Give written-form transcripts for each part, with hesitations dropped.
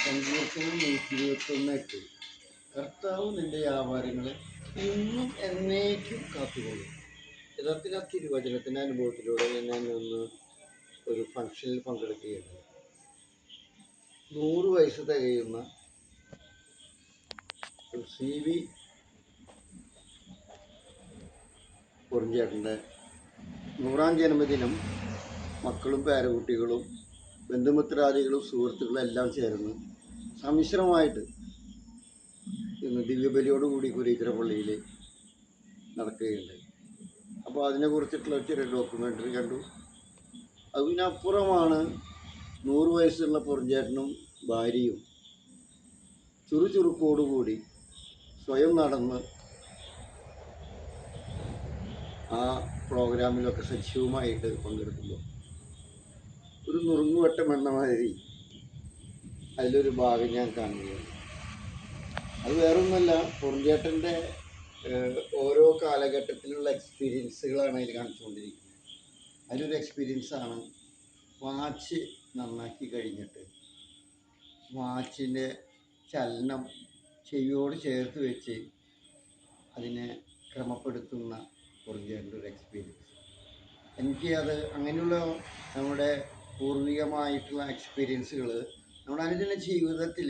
സങ്കീർത്തനം 121:8 കർത്താവ് നിന്റെ വ്യാപാരങ്ങളെ ഇന്നും എന്നേക്കും കാത്തുകൊള്ളും. യഥാർത്ഥത്തിൽ ആ തിരുവചനത്തിൻ്റെ അനുഭവത്തിലൂടെ ഞാൻ ഒന്ന് ഒരു ഫംഗ്ഷനിൽ പങ്കെടുക്കുകയാണ്. 100 വയസ്സ് തികയുന്ന ഒരു CV പൊറിഞ്ചേട്ടൻ്റെ 100ാം ജന്മദിനം മക്കളും പേരക്കുട്ടികളും ബന്ധുമിത്രാദികളും സുഹൃത്തുക്കളും എല്ലാം ചേർന്ന് സമ്മിശ്രമായിട്ട് ഇന്ന് ദിവ്യബലിയോടുകൂടി കുരീക്കര പള്ളിയിൽ നടക്കുകയുണ്ടായി. അപ്പോൾ അതിനെക്കുറിച്ചിട്ടുള്ള ചെറിയ ഡോക്യുമെൻ്ററി കണ്ടു. അതിനപ്പുറമാണ് 100 വയസ്സുള്ള പൊറിഞ്ചേട്ടനും ഭാര്യയും ചുറുചുറുക്കോടുകൂടി സ്വയം നടന്ന് ആ പ്രോഗ്രാമിലൊക്കെ സജീവമായിട്ട് പങ്കെടുക്കുമ്പോൾ ഒരു നുറുങ്ങുവട്ടം എന്ന മാതിരി അതിലൊരു ഭാഗം ഞാൻ കാണുകയാണ്. അത് വേറൊന്നുമല്ല, പൊറിഞ്ചേട്ടൻ്റെ ഓരോ കാലഘട്ടത്തിലുള്ള എക്സ്പീരിയൻസുകളാണ് അതിൽ കാണിച്ചുകൊണ്ടിരിക്കുന്നത്. അതിലൊരു എക്സ്പീരിയൻസാണ് വാച്ച് നന്നാക്കി കഴിഞ്ഞിട്ട് വാച്ചിൻ്റെ ചലനം ചെവിയോട് ചേർത്ത് വെച്ച് അതിനെ ക്രമപ്പെടുത്തുന്ന പൊറിഞ്ചേട്ടൻ്റെ ഒരു എക്സ്പീരിയൻസ്. എനിക്ക് അത് അങ്ങനെയുള്ള നമ്മുടെ പൂർവികമായിട്ടുള്ള എക്സ്പീരിയൻസുകൾ നമ്മുടെ അനുദിന ജീവിതത്തിൽ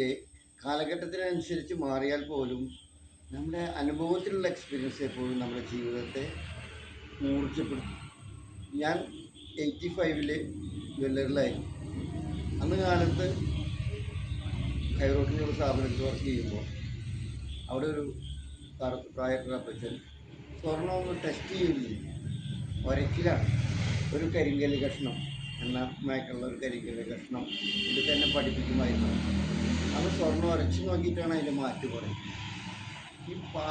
കാലഘട്ടത്തിനനുസരിച്ച് മാറിയാൽ പോലും നമ്മുടെ അനുഭവത്തിലുള്ള എക്സ്പീരിയൻസ് എപ്പോഴും നമ്മുടെ ജീവിതത്തെ ഊർജ്ജപ്പെടുത്തും. ഞാൻ 85-ൽ ജ്വല്ലറിലായിരുന്നു. അന്ന് കാലത്ത് കൈറോട്ടിനുള്ള സ്ഥാപനത്തിൽ വർക്ക് ചെയ്യുമ്പോൾ അവിടെ ഒരു പ്രായപ്പെട്ട അപ്പച്ചൻ സ്വർണ്ണമൊന്ന് ടെസ്റ്റ് ചെയ്യുന്നില്ല, ഒരക്കിലാണ് ഒരു കരിങ്കല്ല് കഷ്ണം എണ്ണമയക്കുള്ള ഒരു കരിങ്കല്ല് കഷ്ണം ഇത് തന്നെ പഠിപ്പിക്കുമായിരുന്നു. അത് സ്വർണ്ണം ഉരച്ച് നോക്കിയിട്ടാണ് അതിൻ്റെ മാറ്റ് പറയും.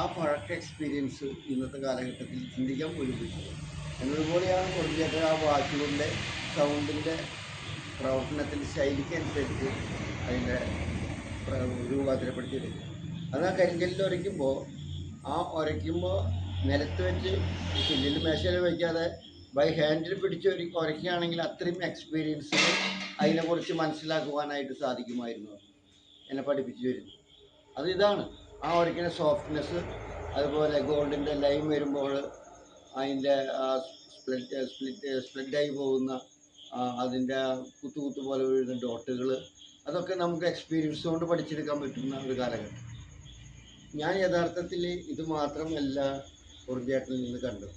ആ പഴക്ക എക്സ്പീരിയൻസ് ഇന്നത്തെ കാലഘട്ടത്തിൽ ചിന്തിക്കാൻ പോലും പറ്റില്ല. എന്നതുപോലെയാണ് പൊറിഞ്ചേട്ടൻ ആ വാച്ചുകളുടെ സൗണ്ടിൻ്റെ പ്രവർത്തനത്തിൻ്റെ ശൈലിക്കനുസരിച്ച് അതിൻ്റെ രൂപാന്തരപ്പെടുത്തിയെടുക്കുക. അത് ആ കരിങ്കല്ലിൽ ഉരയ്ക്കുമ്പോൾ നിലത്ത് വെച്ച് ചില്ലിൽ മേശയിൽ വയ്ക്കാതെ ബൈ ഹാൻഡിൽ പിടിച്ച് ഉരയ്ക്കുകയാണെങ്കിൽ അത്രയും എക്സ്പീരിയൻസ് അതിനെക്കുറിച്ച് മനസ്സിലാക്കുവാനായിട്ട് സാധിക്കുമായിരുന്നു. എന്നെ പഠിപ്പിച്ചു വരുന്നു അത് ഇതാണ്. ആ ഉരയ്ക്കുന്ന സോഫ്റ്റ്നെസ്, അതുപോലെ ഗോൾഡിൻ്റെ ലൈൻ വരുമ്പോൾ അതിൻ്റെ സ്പ്ലിറ്റായി പോകുന്ന അതിൻ്റെ കുത്തു പോലെ വീഴുന്ന ഡോട്ടുകൾ, അതൊക്കെ നമുക്ക് എക്സ്പീരിയൻസ് കൊണ്ട് പഠിച്ചെടുക്കാൻ പറ്റുന്ന ഒരു കാലഘട്ടം. ഞാൻ യഥാർത്ഥത്തിൽ ഇത് മാത്രമല്ല പൊറിഞ്ചേട്ടനിൽ നിന്ന് കണ്ടത്.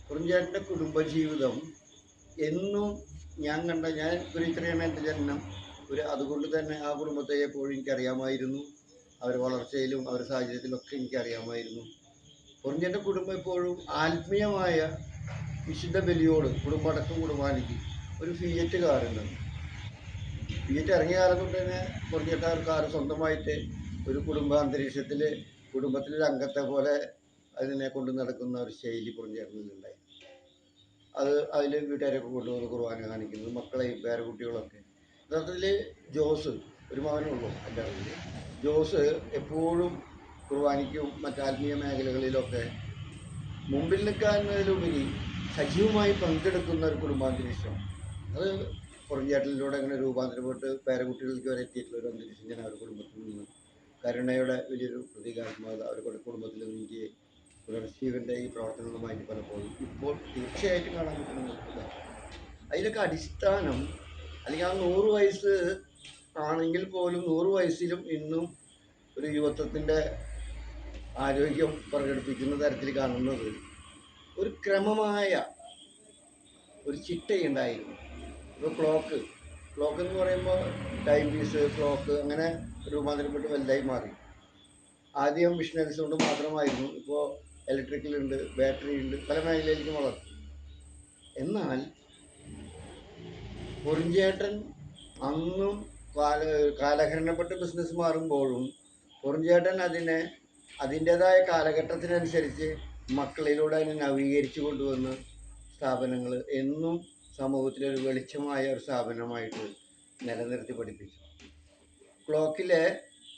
പൊറിഞ്ചേട്ടൻ്റെ കുടുംബജീവിതം എന്നും ഞാൻ കുരീക്കരയാണ് എൻ്റെ ജനനം. അതുകൊണ്ട് തന്നെ ആ കുടുംബത്തെ എപ്പോഴും എനിക്കറിയാമായിരുന്നു. അവരുടെ വളർച്ചയിലും അവരുടെ സാഹചര്യത്തിലൊക്കെ എനിക്കറിയാമായിരുന്നു. പൊറിഞ്ചേട്ടൻ്റെ കുടുംബം എപ്പോഴും ആത്മീയമായ വിശുദ്ധ ബലിയോട് കുടുംബടക്കം കുർബാനയ്ക്ക് ഒരു ഫിയറ്റ് കാറുണ്ടെന്ന്. ഫിയറ്റ് ഇറങ്ങിയ കാലം കൊണ്ട് തന്നെ പൊറിഞ്ചേട്ടൻ ഒരു കാറ് സ്വന്തമായിട്ട് ഒരു കുടുംബാന്തരീക്ഷത്തിൽ കുടുംബത്തിലൊരു അംഗത്തെ പോലെ അതിനെ കൊണ്ട് നടക്കുന്ന ഒരു ശൈലി പൊറിഞ്ചേട്ടനിലുണ്ടായി. അതിൽ വീട്ടുകാരൊക്കെ കൊണ്ടുവന്ന് കുർബാന കാണിക്കുന്നത്, മക്കളെയും പേരക്കുട്ടികളൊക്കെ. യഥാർത്ഥത്തിൽ ജോസ് ഒരു മകനുള്ളൂ എൻ്റെ അറിവിൽ. ജോസ് എപ്പോഴും കുർബാനയ്ക്കും മറ്റാത്മീയ മേഖലകളിലൊക്കെ മുമ്പിൽ നിൽക്കുന്നതിലുപരി സജീവമായി പങ്കെടുക്കുന്ന ഒരു കുടുംബാന്തരീക്ഷം. അത് പൊറിഞ്ചേട്ടനിലൂടെ അങ്ങനെ രൂപാന്തരപ്പെട്ട് പേരക്കുട്ടികൾക്ക് വരെ എത്തിയിട്ടുള്ള ഒരു അന്തരീക്ഷം ഞാൻ അവരുടെ കുടുംബത്തിൽ നിന്ന് കരുണയുടെ വലിയൊരു പ്രതീകാത്മകത അവരുടെ കുടുംബത്തിൽ നിന്ന് എനിക്ക് പുനർജീവൻ്റെ ഈ പ്രവർത്തനങ്ങളുമായിട്ട് പലപ്പോഴും ഇപ്പോൾ തീർച്ചയായിട്ടും കാണാൻ പറ്റുന്നുണ്ട്. അതിലൊക്കെ അടിസ്ഥാനം, അല്ലെങ്കിൽ ആ 100 വയസ്സ് ആണെങ്കിൽ പോലും 100 വയസ്സിലും ഇന്നും ഒരു യുവത്വത്തിൻ്റെ ആരോഗ്യം പ്രകടിപ്പിക്കുന്ന തരത്തിൽ കാണുന്നത് ഒരു ക്രമമായ ഒരു ചിട്ടയുണ്ടായിരുന്നു. ഇപ്പോൾ ക്ലോക്ക് എന്ന് പറയുമ്പോൾ ടൈം പീസ്, ക്ലോക്ക് അങ്ങനെ രൂപാന്തരപ്പെട്ട് വലുതായി മാറി. ആദ്യം മിഷനറീസ് കൊണ്ട് മാത്രമായിരുന്നു. ഇപ്പോൾ ഇലക്ട്രിക്കലുണ്ട്, ബാറ്ററി ഉണ്ട്, പല മേഖലയിലേക്കും വളർന്നു. എന്നാൽ പൊറിഞ്ചേട്ടൻ അന്നും കാലഹരണപ്പെട്ട് ബിസിനസ് മാറുമ്പോഴും പൊറിഞ്ചേട്ടൻ അതിൻ്റേതായ കാലഘട്ടത്തിനനുസരിച്ച് മക്കളിലൂടെ അതിനെ നവീകരിച്ചു കൊണ്ടുവന്ന് സ്ഥാപനങ്ങൾ എന്നും സമൂഹത്തിലൊരു വെളിച്ചമായ ഒരു സ്ഥാപനമായിട്ട് നിലനിർത്തി പഠിപ്പിച്ചു. ക്ലോക്കിലെ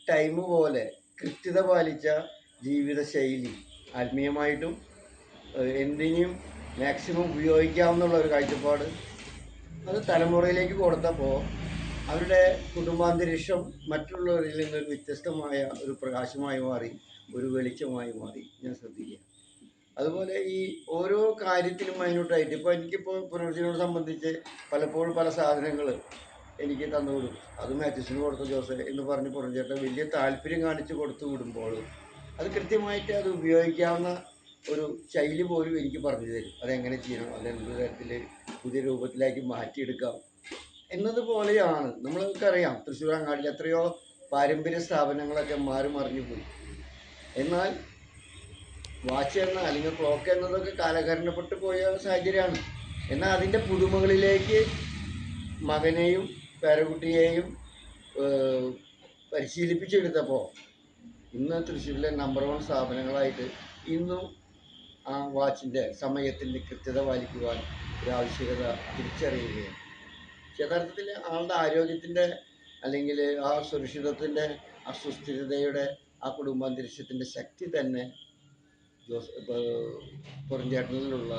ടൈം പോലെ കൃത്യത പാലിച്ച ജീവിതശൈലി, ആത്മീയമായിട്ടും എന്തിനും മാക്സിമം ഉപയോഗിക്കാവുന്നുള്ള ഒരു കാഴ്ചപ്പാട് അത് തലമുറയിലേക്ക് കൊടുത്തപ്പോൾ അവരുടെ കുടുംബാന്തരീക്ഷം മറ്റുള്ളവരിൽ നിന്നൊരു വ്യത്യസ്തമായ ഒരു പ്രകാശമായി മാറി, ഒരു വെളിച്ചമായി മാറി ഞാൻ ശ്രദ്ധിക്കുക. അതുപോലെ ഈ ഓരോ കാര്യത്തിനും അതിനോട്ടായിട്ട് ഇപ്പോൾ എനിക്കിപ്പോൾ പുനർജീവനോട് സംബന്ധിച്ച് പലപ്പോഴും പല സാധനങ്ങൾ എനിക്ക് തന്നുവിടും. അത് മാത്യൂസിന് കൊടുത്ത ജോസ് എന്ന് പറഞ്ഞ് പുറഞ്ചേട്ടൻ വലിയ താല്പര്യം കാണിച്ച് കൊടുത്തു വിടുമ്പോൾ അത് കൃത്യമായിട്ട് അത് ഉപയോഗിക്കാവുന്ന ഒരു ശൈലി പോലും എനിക്ക് പറഞ്ഞു തരും. അതെങ്ങനെ ചെയ്യണം, അതെന്ത് തരത്തിൽ പുതിയ രൂപത്തിലേക്ക് മാറ്റിയെടുക്കാം എന്നതുപോലെയാണ്. നമ്മൾക്കറിയാം തൃശ്ശൂർ അങ്ങാടിയിൽ എത്രയോ പാരമ്പര്യ സ്ഥാപനങ്ങളൊക്കെ മാറി മറിഞ്ഞു പോയി. എന്നാൽ വാച്ച് എന്ന അല്ലെങ്കിൽ ക്ലോക്ക് എന്നതൊക്കെ കാലഹരണപ്പെട്ട് പോയ സാഹചര്യമാണ്. എന്നാൽ അതിൻ്റെ പുതുമകളിലേക്ക് മകനെയും പേരക്കുട്ടിയെയും പരിശീലിപ്പിച്ചെടുത്തപ്പോൾ ഇന്ന് തൃശ്ശൂരിലെ നമ്പർ 1 സ്ഥാപനങ്ങളായിട്ട് ഇന്നും ആ വാച്ചിൻ്റെ സമയത്തിൻ്റെ കൃത്യത പാലിക്കുവാൻ ഒരു ആവശ്യകത തിരിച്ചറിയുകയാണ്. യഥാർത്ഥത്തിൽ ആളുടെ ആരോഗ്യത്തിൻ്റെ അല്ലെങ്കിൽ ആ സുരക്ഷിതത്വത്തിൻ്റെ അസ്വസ്ഥിതയുടെ ആ കുടുംബാന്തരീക്ഷത്തിൻ്റെ ശക്തി തന്നെ പുറഞ്ചേട്ടനിലുള്ള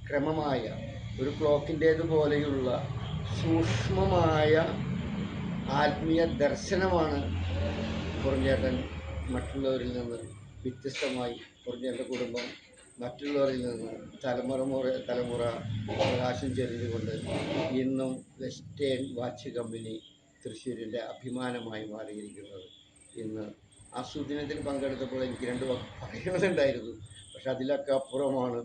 ക്രമമായ ഒരു ക്ലോക്കിൻ്റേതുപോലെയുള്ള സൂക്ഷ്മമായ ആത്മീയ ദർശനമാണ് പുറഞ്ചേട്ടൻ മറ്റുള്ളവരിൽ നിന്ന് വ്യത്യസ്തമായി. പുറഞ്ചേട്ടൻ്റെ കുടുംബം മറ്റുള്ളവരിൽ നിന്ന് തലമുറ പ്രകാശം ചെറിഞ്ഞുകൊണ്ട് ഇന്നും വെസ്റ്റേൺ വാച്ച് കമ്പനി തൃശ്ശൂരിൻ്റെ അഭിമാനമായി മാറിയിരിക്കുന്നത്. ഇന്ന് ആ സുദിനത്തിൽ പങ്കെടുത്തപ്പോൾ എനിക്ക് 2 വാക്ക് പറയുന്നുണ്ടായിരുന്നു. പക്ഷെ അതിലൊക്കെ അപ്പുറമാണ്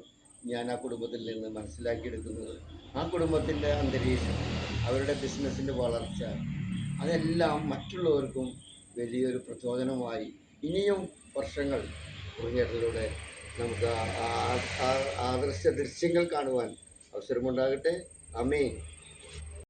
ഞാൻ ആ കുടുംബത്തിൽ നിന്ന് മനസ്സിലാക്കിയെടുക്കുന്നത്. ആ കുടുംബത്തിൻ്റെ അന്തരീക്ഷം, അവരുടെ ബിസിനസ്സിൻ്റെ വളർച്ച, അതെല്ലാം മറ്റുള്ളവർക്കും വലിയൊരു പ്രചോദനമായി ഇനിയും വർഷങ്ങൾ പുറഞ്ഞേട്ടത്തിലൂടെ നമുക്ക് ആദർശ ദൃശ്യങ്ങൾ കാണുവാൻ അവസരമുണ്ടാകട്ടെ. ആമേൻ.